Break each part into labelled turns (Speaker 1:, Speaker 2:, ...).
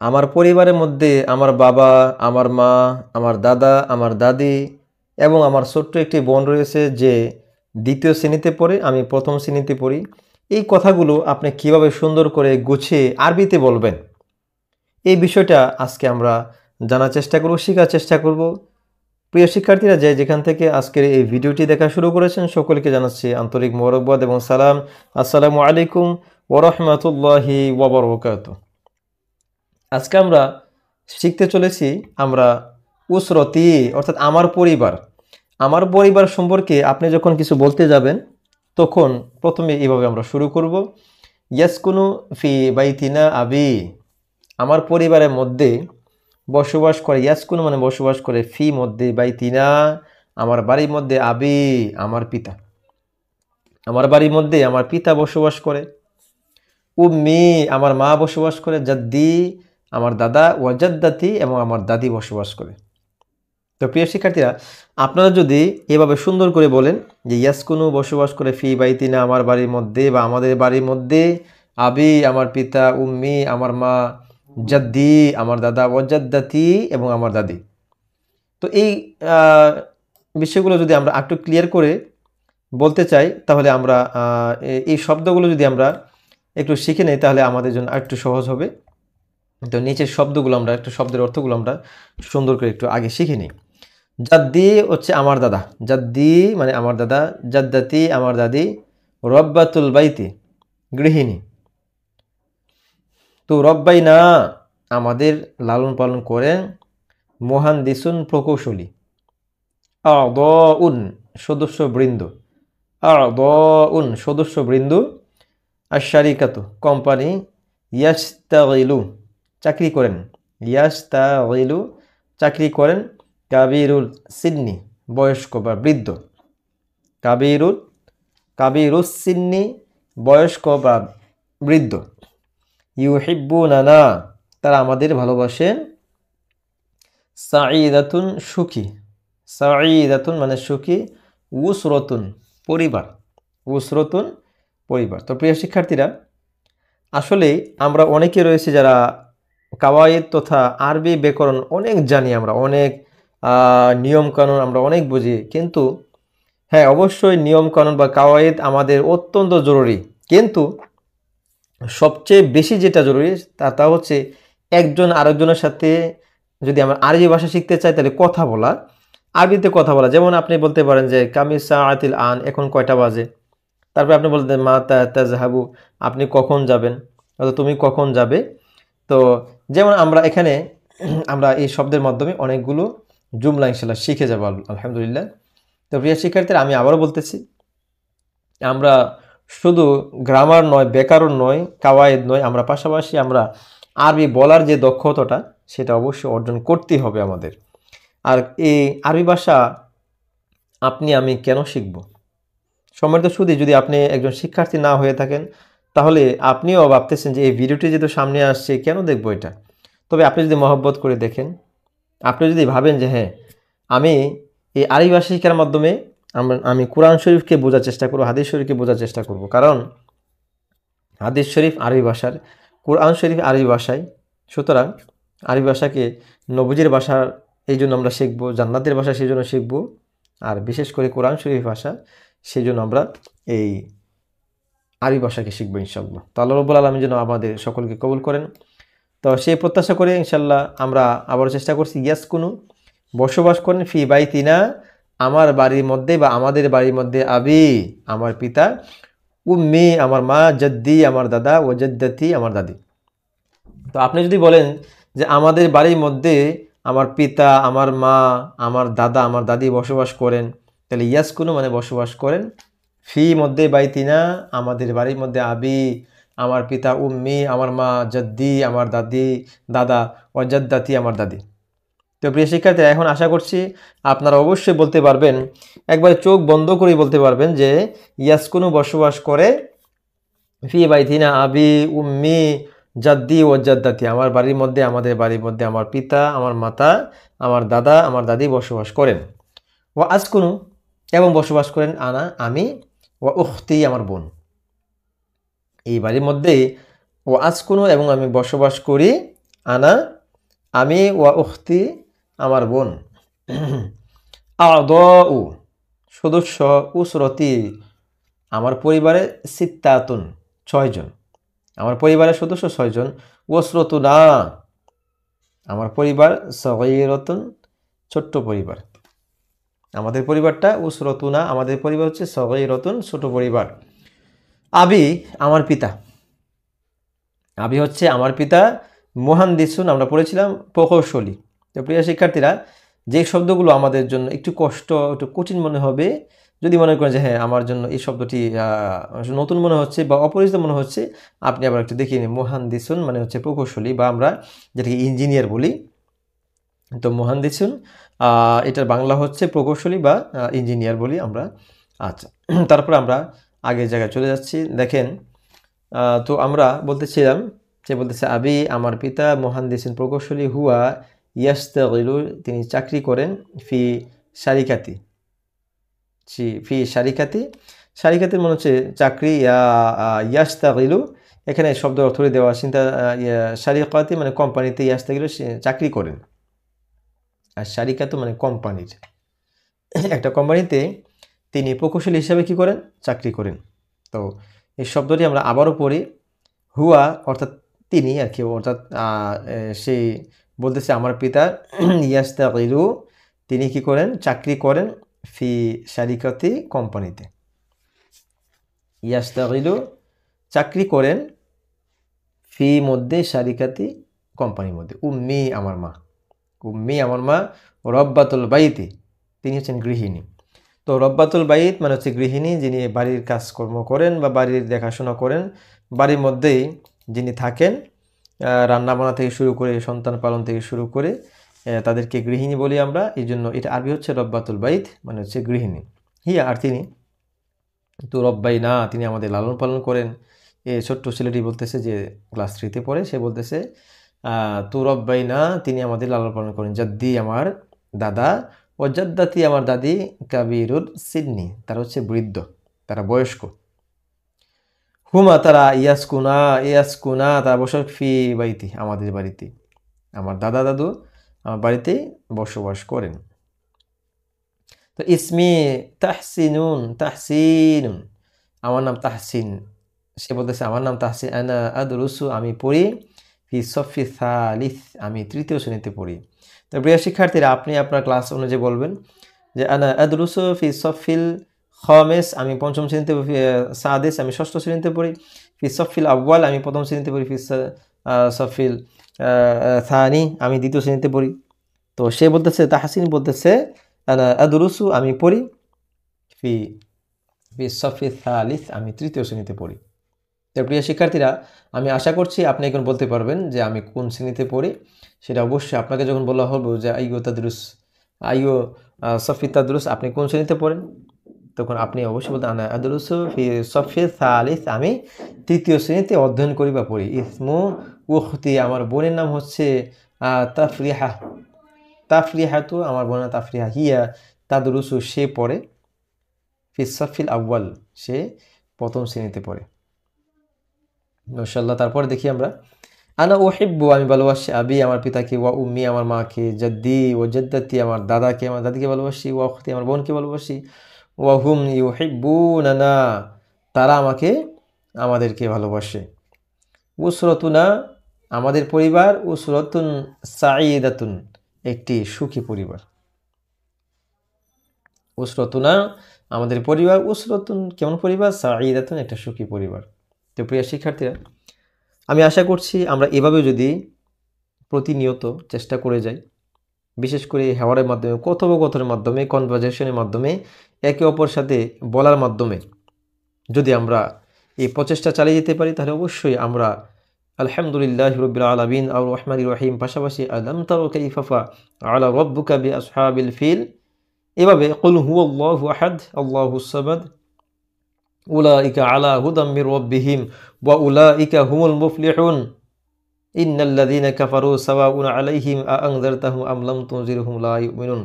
Speaker 1: আমার পরিবারের মধ্যে আমার বাবা, আমার মা, আমার দাদা, আমার দাদি এবং আমার ছোট্ট একটি বোন রয়েছে যে দ্বিতীয় শ্রেণীতে পড়ে, আমি প্রথম শ্রেণীতে পড়ি। এই কথাগুলো আপনি কিভাবে সুন্দর করে গুছিয়ে আরবিতে বলবেন, এই বিষয়টা আজকে আমরা জানার চেষ্টা করব, শেখার চেষ্টা করব। প্রিয় শিক্ষার্থীরা, যে যেখান থেকে আজকের এই ভিডিওটি দেখা শুরু করেছেন সকলকে জানাচ্ছি আন্তরিক মোবারকবাদ এবং সালাম। আসসালামু আলাইকুম ওয়া রাহমাতুল্লাহি ওয়া বারাকাতুহু। আজকে আমরা শিখতে চলেছি আমরা উসরতি, অর্থাৎ আমার পরিবার। আমার পরিবার সম্পর্কে আপনি যখন কিছু বলতে যাবেন তখন প্রথমে এইভাবে আমরা শুরু করব, ইয়াসকুনু ফি বাইতিনা আবি। আমার পরিবারের মধ্যে বসবাস করে, ইয়াসকুনু মানে বসবাস করে, ফি মধ্যে, বাইতিনা আমার বাড়ির মধ্যে, আবি আমার পিতা, আমার বাড়ির মধ্যে আমার পিতা বসবাস করে, উম্মি আমার মা বসবাস করে, জাদ্দি আমার দাদা, ওয়াজাদ্দাতি এবং আমার দাদি বসবাস করে। তো প্রিয় শিক্ষার্থীরা, আপনারা যদি এভাবে সুন্দর করে বলেন যে ইয়াসকুনু বসবাস করে ফি বাইতিনা আমার বাড়ির মধ্যে বা আমাদের বাড়ির মধ্যে, আবি আমার পিতা, উম্মি আমার মা, জাদ্দি আমার দাদা, ওয়াজাদ্দাতি এবং আমার দাদি। তো এই বিষয়গুলো যদি আমরা একটু ক্লিয়ার করে বলতে চাই তাহলে আমরা এই শব্দগুলো যদি আমরা একটু শিখে নেই তাহলে আমাদের জন্য একটু সহজ হবে। তো নিচের শব্দগুলো আমরা একটু, শব্দের অর্থগুলো আমরা সুন্দর করে একটু আগে শিখে নিই। জাদ্দি হচ্ছে আমার দাদা, জাদ্দি মানে আমার দাদা, জাদ্দাতি আমার দাদি, রব্বাতুল বাইতি গৃহিণী, তো রব্বাইনা আমাদের লালন পালন করেন, মুহান্দিসুন প্রকৌশলী, আ'দাউন সদস্যবৃন্দ, আ'দাউন সদস্যবৃন্দ, আশ-শারিকাতু কোম্পানি, ইয়াশতাগিলু চাকরি করেন, ইয়াশতাগিলু চাকরি করেন, কাবিরুল সিন্নি বয়স্ক বা বৃদ্ধ, কাবিরুল কাবিরুস সিন্নি বয়স্ক বা বৃদ্ধ, ইউহিব্বুনানা তারা আমাদের ভালোবাসেন, সাঈদাতুন সুখী, সাঈদাতুন মানে সুখী, উসরতুন পরিবার, উসরতুন পরিবার। তো প্রিয় শিক্ষার্থীরা, আসলে আমরা অনেকে রয়েছে যারা কাওয়ায়েদ তথা আরবি ব্যাকরণ অনেক জানি, আমরা অনেক নিয়মকানুন আমরা অনেক বুঝি, কিন্তু হ্যাঁ অবশ্যই নিয়মকানুন বা কাওয়ায়েদ আমাদের অত্যন্ত জরুরি, কিন্তু সবচেয়ে বেশি যেটা জরুরি তা হচ্ছে একজন আরেকজনের সাথে যদি আমরা আরবি ভাষা শিখতে চাই তাহলে কথা বলা, আরবিতে কথা বলা। যেমন আপনি বলতে পারেন যে কামি সাআতিল আন, এখন কয়টা বাজে, তারপরে আপনি বলতেন মা তাজহাবু আপনি কখন যাবেন, অথবা তুমি কখন যাবে। তো যেমন আমরা এখানে আমরা এই শব্দের মাধ্যমে অনেকগুলো জুমলা ইনশাল্লাহ শিখে যাবো আলহামদুলিল্লাহ। তো প্রিয় শিক্ষার্থীরা, আমি আবারও বলতেছি, আমরা শুধু গ্রামার নয়, ব্যাকরণ নয়, কাওয়ায়েদ নয়, আমরা পাশাপাশি আমরা আরবি বলার যে দক্ষতাটা সেটা অবশ্যই অর্জন করতেই হবে আমাদের। আর এই আরবি ভাষা আপনি আমি কেন শিখব? সম্মানিত সুধী, যদি আপনি একজন শিক্ষার্থী না হয়ে থাকেন তাহলে আপনিও ভাবতেছেন যে এই ভিডিওটি যেহেতু সামনে আসছে কেন দেখবো এটা। তবে আপনি যদি মহব্বত করে দেখেন, আপনি যদি ভাবেন যে হ্যাঁ আমি এই আরবি ভাষা শিক্ষার মাধ্যমে আমি কোরআন শরীফকে বোঝার চেষ্টা করব, হাদিস শরীফকে বোঝার চেষ্টা করব, কারণ হাদিস শরীফ আরবি ভাষার, কোরআন শরীফ আরবি ভাষায়, সুতরাং আরবি ভাষাকে নবীজির ভাষার এই জন্য আমরা শিখব, জান্নাতের ভাষা সেই জন্য শিখব, আর বিশেষ করে কোরআন শরীফ ভাষা সেই জন্য আমরা এই আরবি ভাষাকে শিখবো ইনশাআল্লাহ। তো আল্লাহ রাব্বুল আলামিন যেন আমাদের সকলকে কবুল করেন। তো সেই প্রত্যাশা করে ইনশাআল্লাহ আমরা আবারও চেষ্টা করছি, ইয়াসকুনু বসবাস করেন, ফি বাইতিনা আমার বাড়ির মধ্যে বা আমাদের বাড়ির মধ্যে, আবি আমার পিতা, উম্মি আমার মা, জাদ্দি আমার দাদা, ও জাদ্দাতি আমার দাদি। তো আপনি যদি বলেন যে আমাদের বাড়ির মধ্যে আমার পিতা, আমার মা, আমার দাদা, আমার দাদি বসবাস করেন, তাহলে ইয়াসকুনু মানে বসবাস করেন, ফি মধ্যে বাইতিনা আমাদের বাড়ির মধ্যে, আবি আমার পিতা, উম্মি আমার মা, জাদ্দি আমার দাদি দাদা, ও জাদ্দাতি আমার দাদি। তো প্রিয় শিক্ষার্থীরা, এখন আশা করছি আপনারা অবশ্যই বলতে পারবেন, একবারে চোখ বন্ধ করে বলতে পারবেন যে ইয়াসকুনু বসবাস করে, ফি বাইতিনা আবি উম্মি জাদ্দি ও জাদ্দাতি আমার বাড়ির মধ্যে, আমাদের বাড়ির মধ্যে আমার পিতা, আমার মাতা, আমার দাদা, আমার দাদি বসবাস করেন, ও আসকুনু এবং বসবাস করেন, আনা আমি, ও উখতি আমার বোন এই বাড়ির মধ্যে, ও আসকুনু এবং আমি বসবাস করি, আনা আমি, ওয়া উখতি আমার বোন, আ'দাউ সদস্য, উসরতি আমার পরিবারে, সিত্তাতুন 6 জন, আমার পরিবারের সদস্য 6 জন, ওয়াসরতুনা আমার পরিবার, সগীরাতুন ছোট্ট পরিবার। আমাদের পরিবারটা উসরতুনা আমাদের পরিবার হচ্ছে সগীরাতুন ছোট পরিবার। আবি আমার পিতা, আবি হচ্ছে আমার পিতা, মুহান্দিসুন আমরা পড়েছিলাম প্রকৌশলী। তো প্রিয় শিক্ষার্থীরা, যে শব্দগুলো আমাদের জন্য একটু একটু কঠিন মনে হবে, যদি মনে করেন যে হ্যাঁ আমার জন্য এই শব্দটি নতুন মনে হচ্ছে বা অপরিচিত মনে হচ্ছে, আপনি আবার একটু দেখিয়ে নিন। মুহান্দিসুন মানে হচ্ছে প্রকৌশলী, বা আমরা যেটাকে ইঞ্জিনিয়ার বলি। তো মুহান্দিসুন এটার বাংলা হচ্ছে প্রকৌশলী বা ইঞ্জিনিয়ার বলি আমরা। আচ্ছা, তারপর আমরা আগের জায়গায় চলে যাচ্ছি। দেখেন, তো আমরা বলতেছিলাম যে বলতেছে আবি আমার পিতা, মুহান্দিসুন প্রকৌশলী, হুয়া ইয়াশতাগিলু তিনি চাকরি করেন, ফি শারিকাতি ফি শারিকাতি, শারিকাতির মনে হচ্ছে চাকরি, ইয়াশতাগিলু এখানে শব্দ অর্থ দেওয়া চিন্তা, শারিকাতি মানে কোম্পানিতে, ইয়াশতাগিলু চাকরি করেন, আর শারিকাতু মানে কোম্পানির, একটা কোম্পানিতে তিনি প্রকৌশলী হিসাবে কি করেন, চাকরি করেন। তো এই শব্দটি আমরা আবারও পড়ি, হুয়া অর্থাৎ তিনি আর কি, অর্থাৎ সেই বলতেছে আমার পিতা, ইয়াস্তাগিলু তিনি কি করেন, চাকরি করেন, ফি শারিকাতি কোম্পানিতে, ইয়াস্তাগিলু চাকরি করেন, ফি মধ্যে শারিকাতি কোম্পানির মধ্যে। উম্মি আমার মা, উম্মি আমার মা, রব্বাতুল বাইতি তিনি হচ্ছেন গৃহিণী। তো রব্বাতুল বাইত মানে হচ্ছে গৃহিণী, যিনি বাড়ির কাজকর্ম করেন বা বাড়ির দেখাশোনা করেন, বাড়ির মধ্যেই যিনি থাকেন, রান্নাবান্না থেকে শুরু করে সন্তান পালন থেকে শুরু করে তাদেরকে গৃহিণী বলি আমরা। এই জন্য এটা আরবি হচ্ছে রব্বাতুল বাইত মানে হচ্ছে গৃহিণী। হিয়া আর তিনি, তো রব্বাই না তিনি আমাদের লালন পালন করেন। এ ছোট্ট ছেলেটি বলতেছে যে ক্লাস 3-তে পড়ে, সে বলতেছে তো রব্বাই না তিনি আমাদের লালন পালন করেন, জাদ্দি আমার দাদা, ও জাদ্দাতি আমার দাদি, কাবিরুর সিন্নি তারা হচ্ছে বৃদ্ধ, তারা বয়স্ক, হুমা তারা, ইয়াসকুনা তারা বসবাস, ফি বাইতি আমাদের বাড়িতে, আমার দাদা দাদু আমার বাড়িতেই বসবাস করেন। তো ইসমি তাহসিনুন আমার নাম তাহসিন, সে বলতেছে আমার নাম তাহসিন, আনা আদরুসু আমি পড়ি, ফি সফি সালিস আমি 3য় শ্রেণীতে পড়ি। তো প্রিয় শিক্ষার্থীরা, আপনি আপনার ক্লাস অনুযায়ী বলবেন যে আনা আদরুসু ফি সফিল খামিস আমি 5ম শ্রেণীতে, সাদিস আমি 6ষ্ঠ শ্রেণীতে পড়ি, ফি সফিল আউয়াল আমি 1ম শ্রেণীতে পড়ি, ফি সফিল থানি আমি 2য় শ্রেণীতে পড়ি। তো সে বলতেছে, তাহসিন বলতেছে আনা আদরুসু আমি পড়ি, ফি সফি সালিস আমি 3য় শ্রেণীতে পড়ি। তো প্রিয় শিক্ষার্থীরা, আমি আশা করছি আপনি এখন বলতে পারবেন যে আমি কোন শ্রেণীতে পড়ি। সেটা অবশ্যই আপনাকে যখন বলা হবে যে আইয়ো সফি তাদরুস আপনি কোন শ্রেণীতে পড়েন, তখন আপনি অবশ্যই বলতে আনা আদরুসু ফি সফি সালিস আমি 3য় শ্রেণীতে অধ্যয়ন করি বা পড়ি। ইসমু উখতি আমার বোনের নাম হচ্ছে তাফরিহা, তাফরিহাতু আমার বোনের তাফরিহা, হিয়া তাদরুসু সে পড়ে, ফি সফিল আউয়াল সে 1ম শ্রেণীতে পড়ে। মাশাআল্লাহ। তারপরে দেখি আমরা, আনা উহিব্বু আমি ভালোবাসি, আবি আমার পিতাকে, ওয়া উম্মি আমার মাকে, জাদ্দি ও জাদ্দাতি আমার দাদাকে আমার দাদিকে ভালোবাসি, ওয়া উখতি আমার বোনকে ভালোবাসি, ওয়া হুম ইউহিব্বুনানা তারা আমাদেরকে ভালোবাসে, উসরাতুনা আমাদের পরিবার, উসরাতুন সাঈদাতুন একটি সুখী পরিবার, উসরাতুনা আমাদের পরিবার, উসরাতুন কেমন পরিবার, সাঈদাতুন একটা সুখী পরিবার। তো প্রিয় শিক্ষার্থীরা, আমি আশা করছি আমরা এভাবে যদি প্রতিনিয়ত চেষ্টা করে যাই, বিশেষ করে হেওয়ারের মাধ্যমে, কথোপকথনের মাধ্যমে, কনভারসেশনের মাধ্যমে, একে অপর সাথে বলার মাধ্যমে যদি আমরা এই প্রচেষ্টা চালিয়ে যেতে পারি, তাহলে অবশ্যই আমরা আলহামদুলিল্লাহি রাব্বিল আলামিন আর রহমানির রহিম পাশাপাশি আলাম তারা কাইফা আলা রাব্বুকা বিআসহাবিল ফিল, এভাবে কুল হুয়াল্লাহু আহাদ আল্লাহুস সামাদ উলাইকা আলা হুদাম মির রাব্বিহিম ওয়া উলাইকা হুমুল মুফলিহুন ইন্নাল্লাযীনা কাফারু সাওয়াউন আলাইহিম আআনযারতাহুম আম লাম তুনজিরহুম লা ইউমিনুন।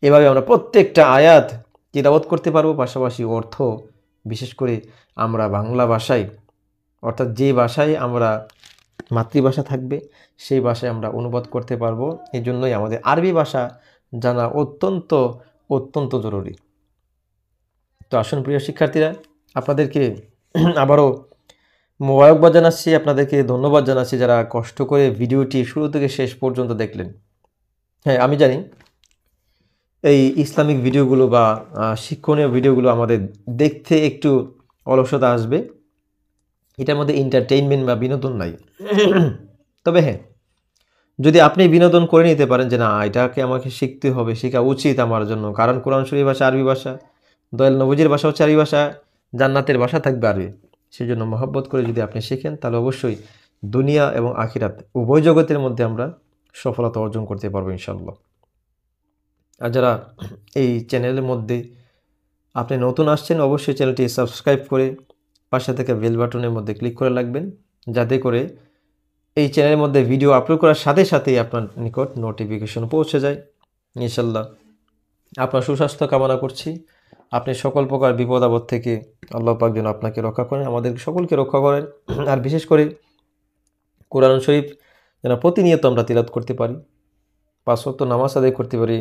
Speaker 1: এভাবে আমরা প্রত্যেকটা আয়াত তিলাওয়াত করতে পারবো, পাশাপাশি অর্থ বিশেষ করে আমরা বাংলা ভাষায়, অর্থাৎ যে ভাষায় আমরা মাতৃভাষা থাকবে, সেই ভাষায় আমরা অনুবাদ করতে পারবো। এই জন্যই আমাদের আরবি ভাষা জানা অত্যন্ত অত্যন্ত জরুরি। তো আসুন প্রিয় শিক্ষার্থীরা, আপনাদেরকে আবারও মোবারকবাদ জানাচ্ছি, আপনাদেরকে ধন্যবাদ জানাচ্ছি যারা কষ্ট করে ভিডিওটি শুরু থেকে শেষ পর্যন্ত দেখলেন। হ্যাঁ, আমি জানি এই ইসলামিক ভিডিওগুলো বা শিক্ষণীয় ভিডিওগুলো আমাদের দেখতে একটু অলসতা আসবে, এটার মধ্যে এন্টারটেইনমেন্ট বা বিনোদন নাই। তবে হ্যাঁ, যদি আপনি বিনোদন করে নিতে পারেন যে না এটাকে আমাকে শিখতে হবে, শেখা উচিত আমার জন্য, কারণ কোরআন শরীফ ভাষা আরবি ভাষা, দয়াল নবীজির ভাষা হচ্ছে আরবি ভাষা, জান্নাতের ভাষা থাকবে আরবি, সেই জন্য মহব্বত করে যদি আপনি শিখেন তাহলে অবশ্যই দুনিয়া এবং আখিরাত উভয় জগতের মধ্যে আমরা সফলতা অর্জন করতে পারবো ইনশাল্লাহ। আর যারা এই চ্যানেলের মধ্যে আপনি নতুন আসছেন, অবশ্যই চ্যানেলটি সাবস্ক্রাইব করে পাশে থেকে বেল বাটনের মধ্যে ক্লিক করে রাখবেন, যাতে করে এই চ্যানেলের মধ্যে ভিডিও আপলোড করার সাথে সাথেই আপনার নিকট নোটিফিকেশন পৌঁছে যায় ইনশাল্লাহ। আপনার সুস্বাস্থ্য কামনা করছি, আপনি সকল প্রকার বিপদ আপদ থেকে আল্লাহ পাক যেন আপনাকে রক্ষা করেন, আমাদের সকলকে রক্ষা করেন। আর বিশেষ করে কোরআন শরীফ যেন প্রতিনিয়ত আমরা তিলাওয়াত করতে পারি, 5 ওয়াক্ত নামাজ আদায় করতে পারি।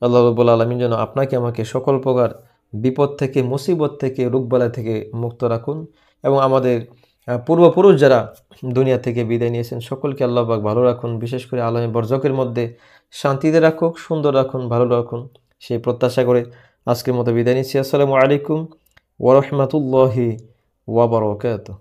Speaker 1: আল্লাহ রাব্বুল আলামিন যেন আপনাকে আমাকে সকল প্রকার বিপদ থেকে, মুসিবত থেকে, রোগবালাই থেকে মুক্ত রাখুন, এবং আমাদের পূর্বপুরুষ যারা দুনিয়া থেকে বিদায় নিয়েছেন সকলকে আল্লাহ পাক ভালো রাখুন, বিশেষ করে আলামে বরজকের মধ্যে শান্তিতে রাখুক, সুন্দর রাখুন, ভালো রাখুন, সেই প্রত্যাশা করে আজকের মতো বিদায় নিচ্ছি। আসসালামু আলাইকুম ওয়া রাহমাতুল্লাহি ওয়া বারাকাতুহু।